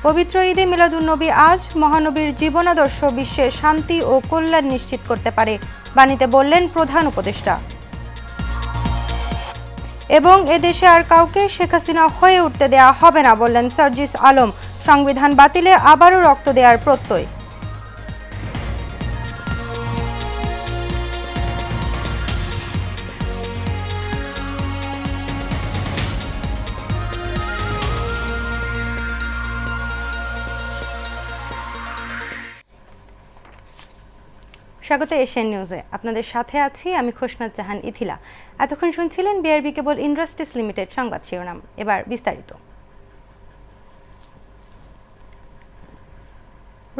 পবিত্র ঈদে মিলাদুন্নবী আজ মহানবীর জীবনাদর্শ বিশ্বে শান্তি ও কল্যাণ নিশ্চিত করতে পারে, বাণীতে বললেন প্রধান উপদেষ্টা। এবং এদেশে আর কাউকে শেখ হাসিনা হয়ে উঠতে দেয়া হবে না, বললেন সার্জিস আলম। সংবিধান বাতিলে আবারও রক্ত দেওয়ার প্রত্যয়। স্বাগত এশিয়ান নিউজে, আপনাদের সাথে আছি আমি খোশনাত জাহান ইথিলা। এতক্ষণ শুনছিলেন বিআরবি কেবল ইন্ডাস্ট্রিজ লিমিটেড সংবাদ শিরোনাম। এবার বিস্তারিত।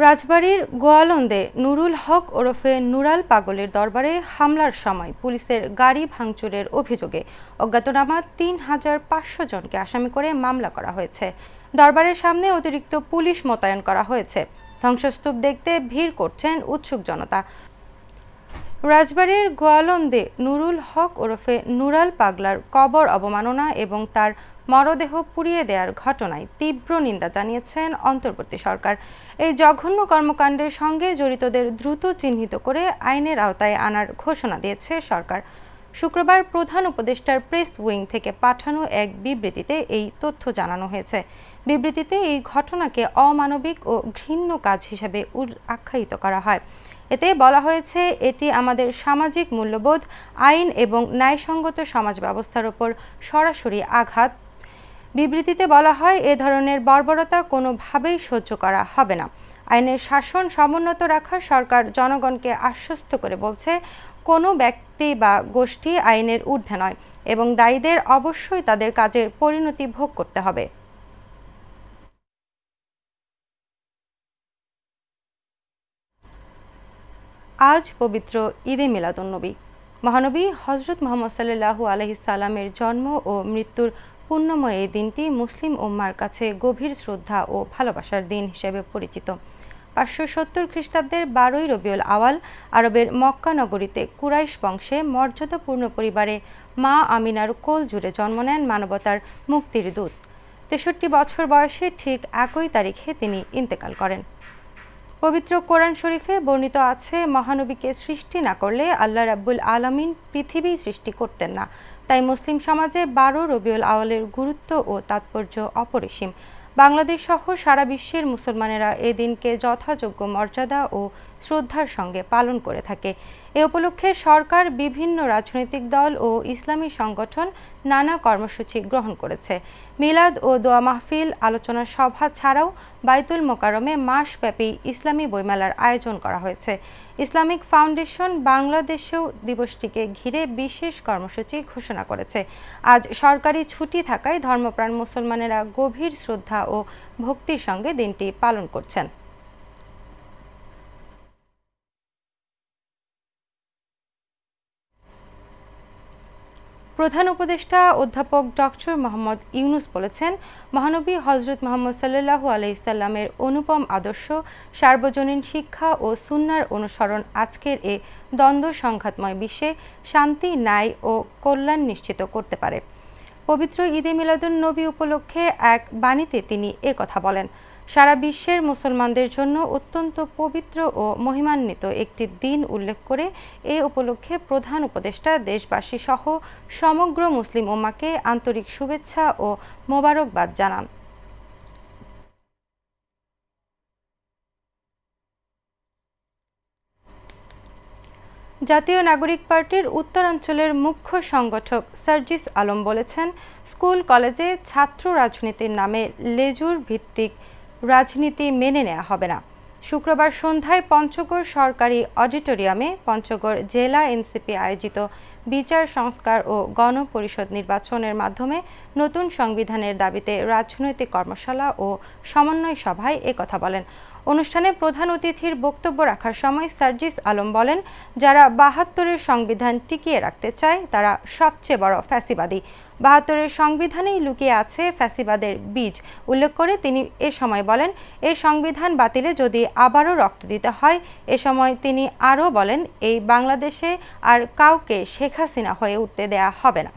রাজবাড়ীর গোয়ালন্দে নুরুল হক ওরফে নুরাল পাগলের দরবারে হামলার সময় পুলিশের গাড়ি ভাঙচুরের অভিযোগে অজ্ঞাতনামা ৩৫০০ জনকে আসামি করে মামলা করা হয়েছে। দরবারের সামনে অতিরিক্ত পুলিশ মোতায়েন করা হয়েছে। ধ্বংসস্তূপ দেখতে ভিড় করছেন উৎসুক জনতা। রাজবাড়ীর গোয়ালন্দে নুরুল হক ওরফে নুরাল পাগলার কবর অবমাননা এবং তার মরদেহ পুড়িয়ে দেওয়ার ঘটনায় তীব্র নিন্দা জানিয়েছেন অন্তর্বর্তী সরকার। এই জঘন্য কর্মকাণ্ডের সঙ্গে জড়িতদের দ্রুত চিহ্নিত করে আইনের আওতায় আনার ঘোষণা দিয়েছে সরকার। শুক্রবার প্রধান উপদেষ্টার প্রেস উইং থেকে পাঠানো এক বিবৃতিতে এই তথ্য জানানো হয়েছে। বিবৃতিতে এই ঘটনাকে অমানবিক ও ঘৃণ্য কাজ হিসেবে আখ্যায়িত করা হয়। এতে বলা হয়েছে, এটি আমাদের সামাজিক মূল্যবোধ, আইন এবং ন্যায়সঙ্গত সমাজ ব্যবস্থার ওপর সরাসরি আঘাত। বিবৃতিতে বলা হয়, এ ধরনের বর্বরতা কোনোভাবেই সহ্য করা হবে না। আইনের শাসন সমুন্নত রাখা সরকার জনগণকে আশ্বস্ত করে বলছে, কোনো ব্যক্তি বা গোষ্ঠী আইনের ঊর্ধ্বে নয় এবং দায়ীদের অবশ্যই তাদের কাজের পরিণতি ভোগ করতে হবে। আজ পবিত্র ঈদে মিলাদুন্নবী। মহানবী হজরত মুহাম্মদ সাল্লাল্লাহু আলাইহি সাল্লামের জন্ম ও মৃত্যুর পুণ্যময় এই দিনটি মুসলিম উম্মার কাছে গভীর শ্রদ্ধা ও ভালোবাসার দিন হিসেবে পরিচিত। ৫৭০ খ্রিস্টাব্দের ১২ই রবিউল আওয়াল আরবের মক্কা নগরীতে কুরাইশ বংশে মর্যাদাপূর্ণ পরিবারে মা আমিনার কোল জুড়ে জন্ম নেন মানবতার মুক্তির দূত। ৬৩ বছর বয়সে ঠিক একই তারিখে তিনি ইন্তেকাল করেন। পবিত্র কোরআন শরীফে বর্ণিত আছে, মহানবীকে সৃষ্টি না করলে আল্লাহ রাব্বুল আলামিন পৃথিবী সৃষ্টি করতেন না। তাই মুসলিম সমাজে ১২ রবিউল আওয়ালের গুরুত্ব ও তাৎপর্য অপরিসীম। বাংলাদেশ সহ সারা বিশ্বের মুসলমানেরা এই দিনকে যথাযোগ্য মর্যাদা ও শ্রদ্ধার সঙ্গে পালন করে থাকে। এ উপলক্ষে সরকার, বিভিন্ন রাজনৈতিক দল ও ইসলামী সংগঠন নানা কর্মসূচি গ্রহণ করেছে। মিলাদ ও দোয়া মাহফিল, আলোচনা সভা ছাড়াও বাইতুল মোকাররমে মাসব্যাপী ইসলামী বইমেলার আয়োজন করা হয়েছে। ইসলামিক ফাউন্ডেশন বাংলাদেশেও দিবসটিকে ঘিরে বিশেষ কর্মসূচি ঘোষণা করেছে। আজ সরকারি ছুটি থাকায় ধর্মপ্রাণ মুসলমানেরা গভীর শ্রদ্ধা ও ভক্তির সঙ্গে দিনটি পালন করছেন। প্রধান উপদেষ্টা অধ্যাপক ডক্টর মোহাম্মদ ইউনুস বলেছেন, মহানবী হজরত মুহাম্মদ সাল্লাল্লাহু আলাইহি সাল্লামের অনুপম আদর্শ, সার্বজনীন শিক্ষা ও সুন্নাহর অনুসরণ আজকের এ দ্বন্দ্ব সংঘাতময় বিশ্বে শান্তি, ন্যায় ও কল্যাণ নিশ্চিত করতে পারে। পবিত্র ঈদে মিলাদুন্নবী উপলক্ষে এক বাণীতে তিনি কথা বলেন। সারা বিশ্বের মুসলমানদের জন্য অত্যন্ত পবিত্র ও মহিমান্বিত একটি দিন উল্লেখ করে এ উপলক্ষে প্রধান উপদেষ্টা দেশবাসী সহ সমগ্র মুসলিম উম্মাকে আন্তরিক শুভেচ্ছা ও মোবারকবাদ জানান। জাতীয় নাগরিক পার্টির উত্তরাঞ্চলের মুখ্য সংগঠক সার্জিস আলম বলেছেন, স্কুল কলেজে ছাত্র রাজনীতির নামে লেজুর ভিত্তিক রাজনীতি মেনে নেওয়া হবে না। শুক্রবার সন্ধ্যায় পঞ্চগড় সরকারি অডিটোরিয়ামে পঞ্চগড় জেলা এনসিপি আয়োজিত বিচার সংস্কার ও গণপরিষদ নির্বাচনের মাধ্যমে নতুন সংবিধানের দাবিতে রাজনৈতিক কর্মশালা ও সমন্বয় সভায় একথা বলেন। অনুষ্ঠানে প্রধান অতিথির বক্তব্য রাখার সময় সার্জিস আলম বলেন, যারা ৭২-এর সংবিধান টিকিয়ে রাখতে চায় তারা সবচেয়ে বড় ফ্যাসিবাদী। ৭২-এর সংবিধানেই লুকিয়ে আছে ফ্যাসিবাদের বীজ উল্লেখ করে তিনি এ সময় বলেন, এই সংবিধান বাতিলে যদি আবারও রক্ত দিতে হয়। এ সময় তিনি আরও বলেন, এই বাংলাদেশে আর কাউকে শেখ হাসিনা হয়ে উঠতে দেয়া হবে না।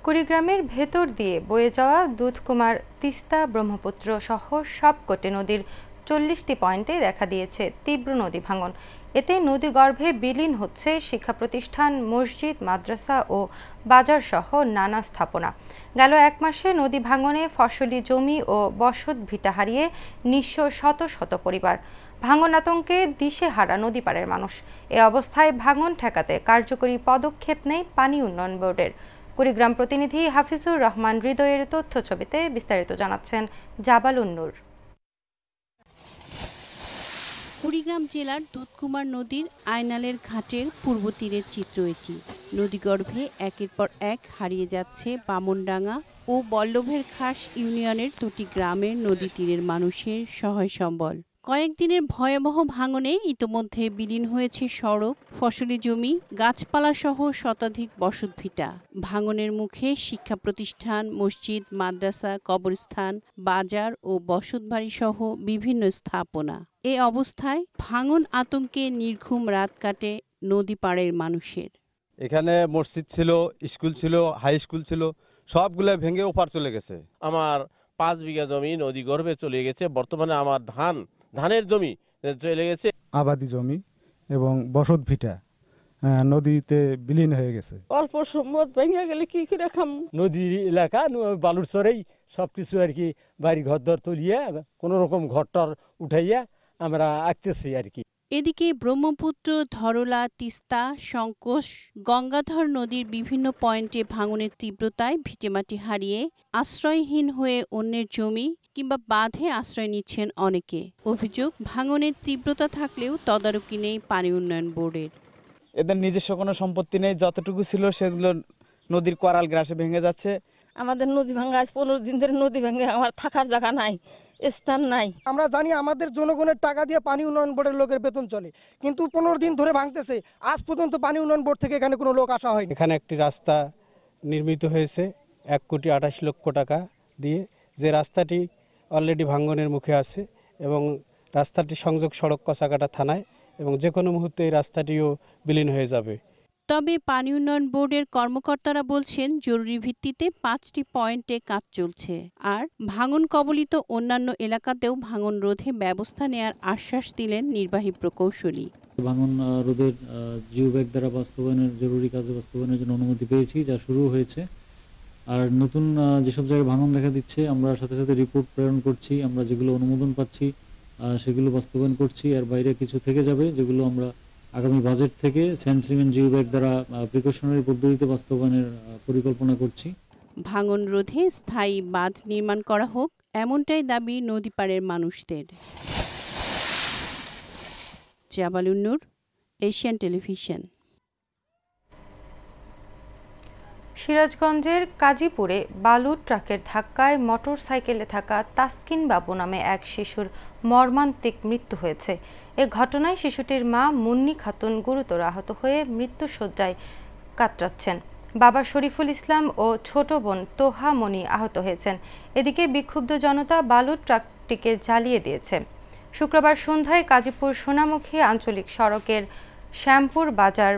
কুড়িগ্রামের ভেতর দিয়ে বয়ে যাওয়া দুধকুমার, তিস্তা, ব্রহ্মপুত্র সহ সবকটি নদীর 40টি পয়েন্টে দেখা দিয়েছে তীব্র নদী ভাঙন। এতে নদীগর্ভে বিলীন হচ্ছে শিক্ষা প্রতিষ্ঠান, মসজিদ, মাদ্রাসা ও বাজার সহ নানা স্থাপনা। গেল এক মাসে নদী ভাঙনে ফসলি জমি ও বসত ভিটা হারিয়ে নিঃস্ব শত শত পরিবার। ভাঙন আতঙ্কে দিশেহারা নদী পাড়ের মানুষ। এ অবস্থায় ভাঙন ঠেকাতে কার্যকরী পদক্ষেপ নেই পানি উন্নয়ন বোর্ডের। কুড়িগ্রাম প্রতিনিধি হাফিজুর রহমান হৃদয়ের তথ্য ছবিতে বিস্তারিত জানাচ্ছেন জাবালুন নূর। কুড়িগ্রাম জেলার দুধকুমার নদীর আয়নালের ঘাটের পূর্ব তীরের চিত্র এটি। নদীগর্ভে একের পর এক হারিয়ে যাচ্ছে বামনডাঙ্গা ও বল্লভের খাস ইউনিয়নের দুটি গ্রামের নদী তীরের মানুষের সহায় সম্বল। কয়েকদিনের ভয়াবহ ভাঙনে ইতোমধ্যে বিলীন হয়েছে সড়ক, ফসলি জমি, গাছপালা সহ শতাধিক বসতভিটা। ভাঙনের মুখে শিক্ষা প্রতিষ্ঠান, মসজিদ, মাদ্রাসা, কবরস্থান, বাজার ও বসতবাড়ি সহ বিভিন্ন স্থাপনা। এ অবস্থায় ভাঙন আতঙ্কে নির্ঘুম রাত কাটে নদী পাড়ের মানুষের। এখানে মসজিদ ছিল, স্কুল ছিল, হাই স্কুল ছিল, সবগুলো ভেঙে ওপার চলে গেছে। আমার 5 বিঘা জমি নদী গর্ভে চলে গেছে। বর্তমানে আমার ধানের জমি চলে গেছে, আবাদি জমি এবং বসত ভিটা নদীতে বিলীন হয়ে গেছে। অল্প সম্পদ ভেঙে গেলে কি করে খাম? নদী এলাকা বালুর চরেই সবকিছু আর কি বাড়ি ঘর দর তুলিয়ে কোনো রকম ঘরটর উঠাইয়া আমরা আঁকতেছি আর কি। এদিকে ব্রহ্মপুত্র, ধরলা, তিস্তা, সংকোশ, গঙ্গাধর নদীর বিভিন্ন পয়েন্টে ভাঙনের তীব্রতায় ভিটেমাটি হারিয়ে আশ্রয়হীন হয়ে অন্যের জমি কিংবা বাঁধে আশ্রয় নিচ্ছেন অনেকে। অভিযোগ, ভাঙনের তীব্রতা থাকলেও তদারকি নেই পানি উন্নয়ন বোর্ডের। এদের নিজস্ব কোনো সম্পত্তি নেই, যতটুকু ছিল সেগুলো নদীর করাল গ্রাসে ভেঙে যাচ্ছে। আমাদের নদী ভাঙা আজ 15 দিন ধরে নদী ভেঙে আমার থাকার জায়গা নাই, স্থান নাই। আমরা জানি আমাদের জনগণের টাকা দিয়ে পানি উন্নয়ন বোর্ডের লোকের বেতন চলে, কিন্তু 15 দিন ধরে ভাঙতেছে। আজ পর্যন্ত পানি উন্নয়ন বোর্ড থেকে এখানে কোনো লোক আসা হয়নি। এখানে একটি রাস্তা নির্মিত হয়েছে 1,28,00,000 টাকা দিয়ে, যে রাস্তাটি অলরেডি ভাঙনের মুখে আছে এবং রাস্তাটি সংযোগ সড়ক কচাকাটা থানায়, এবং যে কোনো মুহূর্তে এই রাস্তাটিও বিলীন হয়ে যাবে। তবে পানি উন্নয়ন বোর্ডের কর্মকর্তারা বলছেন জরুরি ভিত্তিতে 5টি পয়েন্টে কাজ চলছে, আর ভাঙন কবলিত অন্যান্য এলাকাতেও ভাঙন রোধে ব্যবস্থা নেয়ার আশ্বাস দিলেন নির্বাহী প্রকৌশলী। ভাঙন রোধের জিও ব্যাগ দ্বারা বাস্তবায়নের জরুরি কাজে বাস্তবায়নের জন্য অনুমতি পেয়েছি, যা শুরু হয়েছে। আর নতুন যেসব জায়গায় ভাঙন দেখা দিচ্ছে আমরা সাথে সাথে রিপোর্ট প্রেরণ করছি। আমরা যেগুলো অনুমোদন পাচ্ছি সেগুলো বাস্তবায়ন করছি। আর বাইরে কিছু থেকে যাবে যেগুলো আমরা আগামী বাজেট থেকে স্যান্ড সিমেন্ট জিও ব্যাগ দ্বারা প্রিকশনারি পদ্ধতিতে বাস্তবায়নের পরিকল্পনা করছি। ভাঙন রোধে স্থায়ী বাঁধ নির্মাণ করা হোক, এমনটাই দাবি নদীপাড়ের মানুষদের। জাবালুন নূর, এশিয়ান টেলিভিশন। সিরাজগঞ্জের কাজীপুরে বালুর ট্রাকের ধাক্কায় মোটরসাইকেলে থাকা তাসকিন বাবু নামে এক শিশুর মর্মান্তিক মৃত্যু হয়েছে। এ ঘটনায় শিশুটির মা মুন্নি খাতুন গুরুতর আহত হয়ে মৃত্যুশয্যায় কাতরাচ্ছেন। বাবা শরীফুল ইসলাম ও ছোট বোন তোহা মনি আহত হয়েছেন। এদিকে বিক্ষুব্ধ জনতা বালুর ট্রাকটিকে জ্বালিয়ে দিয়েছে। শুক্রবার সন্ধ্যায় কাজীপুর সোনামুখী আঞ্চলিক সড়কের শ্যামপুর বাজার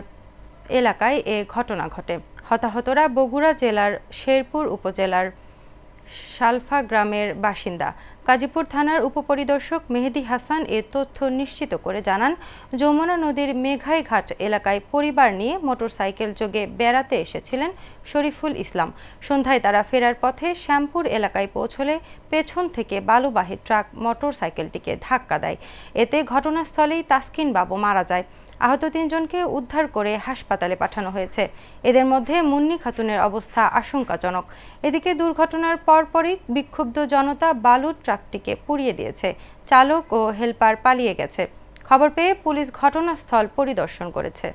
এলাকায় এ ঘটনা ঘটে। হতাহতরা বগুড়া জেলার শেরপুর উপজেলার শালফা গ্রামের বাসিন্দা। গাজীপুর থানার উপপরিদর্শক মেহেদি হাসান এ তথ্য নিশ্চিত করে জানান, যমুনা নদীর মেঘাইঘাট এলাকায় পরিবার নিয়ে মোটরসাইকেল যোগে বেড়াতে এসেছিলেন শরীফুল ইসলাম। সন্ধ্যায় তারা ফেরার পথে শ্যামপুর এলাকায় পৌঁছলে পেছন থেকে বালুবাহী ট্রাক মোটরসাইকেলটিকে ধাক্কা দেয়। এতে ঘটনাস্থলেই তাসকিন বাবু মারা যায়। আহত 3 জনকে উদ্ধার করে হাসপাতালে পাঠানো হয়েছে। এদের মধ্যে মুন্নি খাতুনের অবস্থা আশঙ্কাজনক। এদিকে দুর্ঘটনার পরপরই বিক্ষুব্ধ জনতা বালুর ট্রাকটিকে পুড়িয়ে দিয়েছে। চালক ও হেলপার পালিয়ে গেছে। খবর পেয়ে পুলিশ ঘটনাস্থল পরিদর্শন করেছে।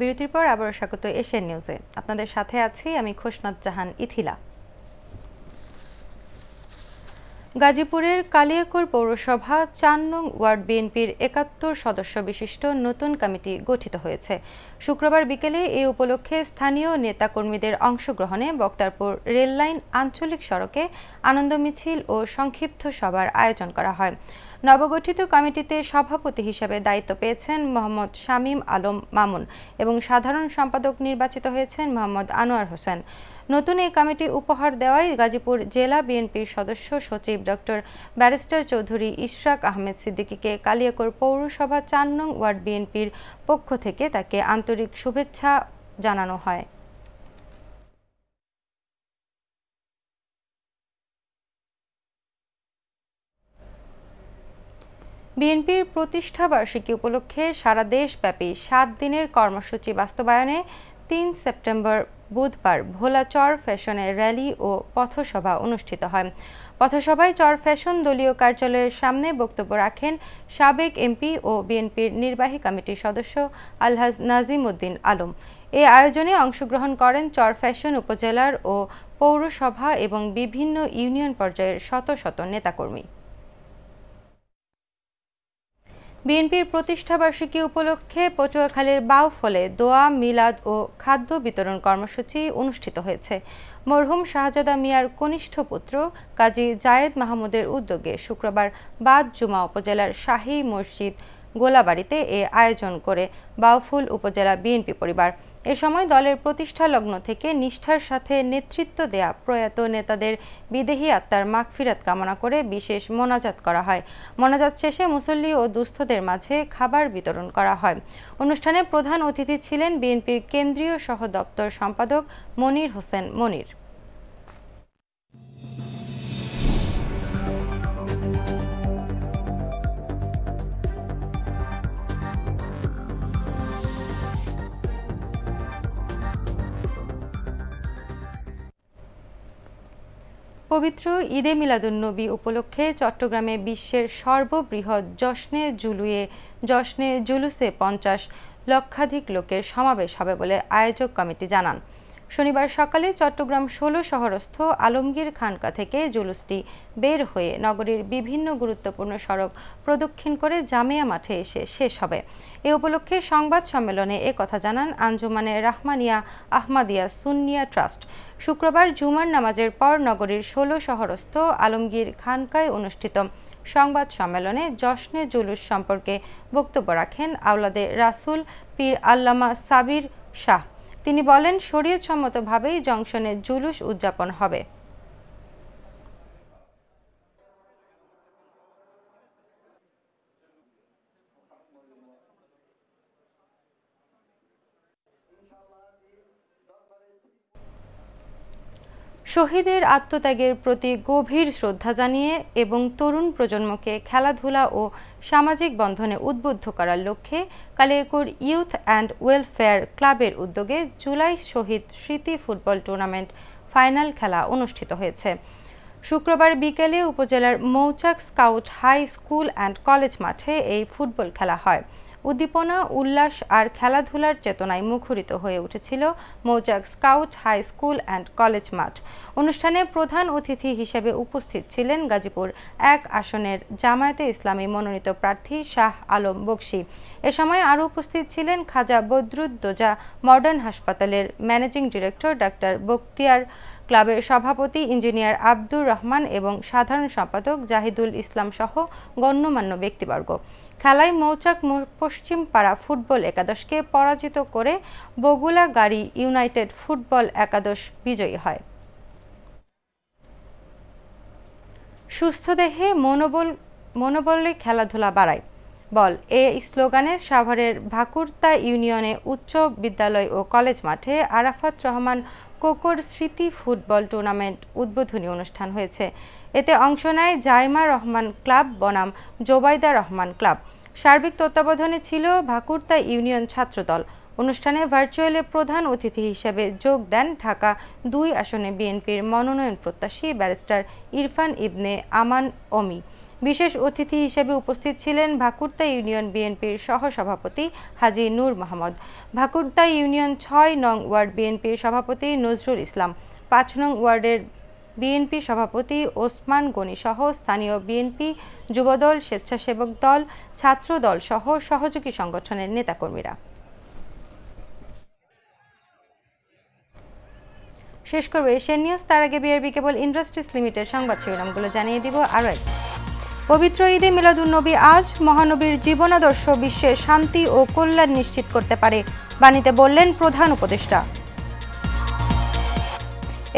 বিরতির পর আবারও স্বাগত এশিয়ান নিউজে। আপনাদের সাথে আছি আমি খোশনাত জাহান ইথিলা। গাজীপুরের কালিয়াকৈর পৌরসভা ৪ নং ওয়ার্ড বিএনপির ৭১ সদস্য বিশিষ্ট নতুন কমিটি গঠিত হয়েছে। শুক্রবার বিকেলে এই উপলক্ষে স্থানীয় নেতাকর্মীদের অংশগ্রহণে বক্তারপুর রেললাইন আঞ্চলিক সড়কে আনন্দ মিছিল ও সংক্ষিপ্ত সভার আয়োজন করা হয়। নবগঠিত কমিটিতে সভাপতি হিসেবে দায়িত্ব পেয়েছেন মোহাম্মদ শামীম আলম মামুন এবং সাধারণ সম্পাদক নির্বাচিত হয়েছেন মোহাম্মদ আনোয়ার হোসেন। নতুন এই কমিটি উপহার দেওয়ায় গাজীপুর জেলা বিএনপির সদস্য সচিব ডক্টর ব্যারিস্টার চৌধুরী ইশরাক আহমেদ সিদ্দিকীকে কালিয়াকৈর পৌরসভা ৪ নং ওয়ার্ড বিএনপির পক্ষ থেকে তাকে আন্তরিক শুভেচ্ছা জানানো হয়। বিএনপির প্রতিষ্ঠাবার্ষিকী উপলক্ষে সারা দেশব্যাপী ৭ দিনের কর্মসূচি বাস্তবায়নে ৩ সেপ্টেম্বর বুধবার ভোলা চর ফ্যাশনের র্যালি ও পথসভা অনুষ্ঠিত হয়। পথসভায় চর ফ্যাশন দলীয় কার্যালয়ের সামনে বক্তব্য রাখেন সাবেক এমপি ও বিএনপির নির্বাহী কমিটির সদস্য আলহাজ নাজিম উদ্দিন আলম। এই আয়োজনে অংশগ্রহণ করেন চর ফ্যাশন উপজেলার ও পৌরসভা এবং বিভিন্ন ইউনিয়ন পর্যায়ের শত শত নেতাকর্মী। বিএনপির প্রতিষ্ঠাবার্ষিকী উপলক্ষে পটুয়াখালীর বাউফলে দোয়া মিলাদ ও খাদ্য বিতরণ কর্মসূচি অনুষ্ঠিত হয়েছে। মরহুম শাহজাদা মিয়ার কনিষ্ঠ পুত্র কাজী জায়েদ মাহমুদের উদ্যোগে শুক্রবার বাদ জুমা উপজেলার শাহী মসজিদ গোলাবাড়িতে এ আয়োজন করে বাউফুল উপজেলা বিএনপি পরিবার। এ সময় দলের প্রতিষ্ঠা লগ্ন থেকে নিষ্ঠার সাথে নেতৃত্ব দেয়া প্রয়াত নেতাদের বিদেহী আত্মার মাগফিরাত কামনা করে বিশেষ মোনাজাত করা হয়। মোনাজাত শেষে মুসল্লি ও দুস্থদের মাঝে খাবার বিতরণ করা হয়। অনুষ্ঠানে প্রধান অতিথি ছিলেন বিএনপির কেন্দ্রীয় সহ দপ্তর সম্পাদক মনির হোসেন মনির। পবিত্র ঈদে মিলাদুন্নবী উপলক্ষে চট্টগ্রামে বিশ্বের সর্ববৃহৎ জশ্নে জুলুসে ৫০ লক্ষাধিক লোকের সমাবেশ হবে বলে আয়োজক কমিটি জানান। শনিবার সকালে চট্টগ্রাম ১৬ শহরস্থ আলমগীর খানকা থেকে জুলুসটি বের হয়ে নগরীর বিভিন্ন গুরুত্বপূর্ণ সড়ক প্রদক্ষিণ করে জামিয়া মাঠে এসে শেষ হবে। এ উপলক্ষে সংবাদ সম্মেলনে একথা জানান আঞ্জুমানে রাহমানিয়া আহমাদিয়া সুন্নিয়া ট্রাস্ট। শুক্রবার জুমার নামাজের পর নগরীর ১৬ শহরস্থ আলমগীর খানকায় অনুষ্ঠিত সংবাদ সম্মেলনে জশ্নে জুলুস সম্পর্কে বক্তব্য রাখেন আওলাদে রাসুল পীর আল্লামা সাবির শাহ। তিনি বলেন, শরীয়তসম্মতভাবেই জংশনে জুলুস উদযাপন হবে। শহীদের আত্মত্যাগের প্রতি গভীর শ্রদ্ধা জানিয়ে এবং তরুণ প্রজন্মকে খেলাধুলা ও সামাজিক বন্ধনে উদ্বুদ্ধ করার লক্ষ্যে কালিয়াকৈর ইউথ অ্যান্ড ওয়েলফেয়ার ক্লাবের উদ্যোগে জুলাই শহীদ স্মৃতি ফুটবল টুর্নামেন্ট ফাইনাল খেলা অনুষ্ঠিত হয়েছে। শুক্রবার বিকেলে উপজেলার Mouchak scout high school and college মাঠে এই ফুটবল খেলা হয়। উদ্দীপনা, উল্লাস আর খেলাধুলার চেতনায় মুখরিত হয়ে উঠেছিল Mouchak scout high school and college মাঠ। অনুষ্ঠানে প্রধান অতিথি হিসেবে উপস্থিত ছিলেন গাজীপুর ১ আসনের জামায়াতে ইসলামী মনোনীত প্রার্থী শাহ আলম বকশী। এ সময় আরও উপস্থিত ছিলেন খাজা বদরুদ্দোজা মডার্ন হাসপাতালের ম্যানেজিং ডিরেক্টর ডাক্তার বখতিয়ার, ক্লাবের সভাপতি ইঞ্জিনিয়ার আব্দুর রহমান এবং সাধারণ সম্পাদক জাহিদুল ইসলাম সহ গণ্যমান্য ব্যক্তিবর্গ। খেলায় মৌচাক পশ্চিম পাড়া ফুটবল একাদশকে পরাজিত করে বগুলা গাড়ি ইউনাইটেড ফুটবল একাদশ বিজয়ী হয়। সুস্থ দেহে মনোবলে খেলাধুলা বাড়ায় বল, এ স্লোগানে সাভারের ভাকুরতা ইউনিয়নে উচ্চ বিদ্যালয় ও কলেজ মাঠে আরাফাত রহমান কোকর স্মৃতি ফুটবল টুর্নামেন্ট উদ্বোধনী অনুষ্ঠান হয়েছে। এতে অংশ নেয় জাইমা রহমান ক্লাব বনাম জোবাইদা রহমান ক্লাব। সার্বিক তত্ত্বাবধানে ছিল ভাকুরতা ইউনিয়ন ছাত্রদল। অনুষ্ঠানে ভার্চুয়ালে প্রধান অতিথি হিসেবে যোগ দেন ঢাকা ২ আসনে বিএনপির মনোনয়ন প্রত্যাশী ব্যারিস্টার ইরফান ইবনে আমান অমি। বিশেষ অতিথি হিসেবে উপস্থিত ছিলেন ভাকুরতা ইউনিয়ন বিএনপির সহসভাপতি হাজী নূর মাহমুদ, ভাকুরতা ইউনিয়ন ৬ নং ওয়ার্ড বিএনপির সভাপতি নজরুল ইসলাম, ৫ নং ওয়ার্ডের বিএনপি সভাপতি ওসমান গনি সহ স্থানীয় বিএনপি, যুবদল, স্বেচ্ছাসেবক দল, ছাত্র দল সহ সহযোগী সংগঠনের নেতাকর্মীরা। শেষ করব এশিয়ান নিউজ। তার আগে বিআরবি কেবল ইন্ডাস্ট্রিজ লিমিটেড সংবাদ শিরোনামগুলো জানিয়ে দিব আরও এক। পবিত্র ঈদে মিলাদুন্নবী আজ, মহানবীর জীবনাদর্শ বিশ্বে শান্তি ও কল্যাণ নিশ্চিত করতে পারে, বাণীতে বললেন প্রধান উপদেষ্টা।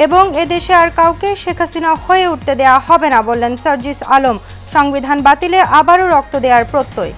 এবং এদেশে আর কাউকে শেখ হাসিনা হয়ে উঠতে দেয়া হবে না, বললেন সার্জিস আলম। সংবিধান বাতিলে আবারও রক্ত দেওয়ার প্রত্যয়।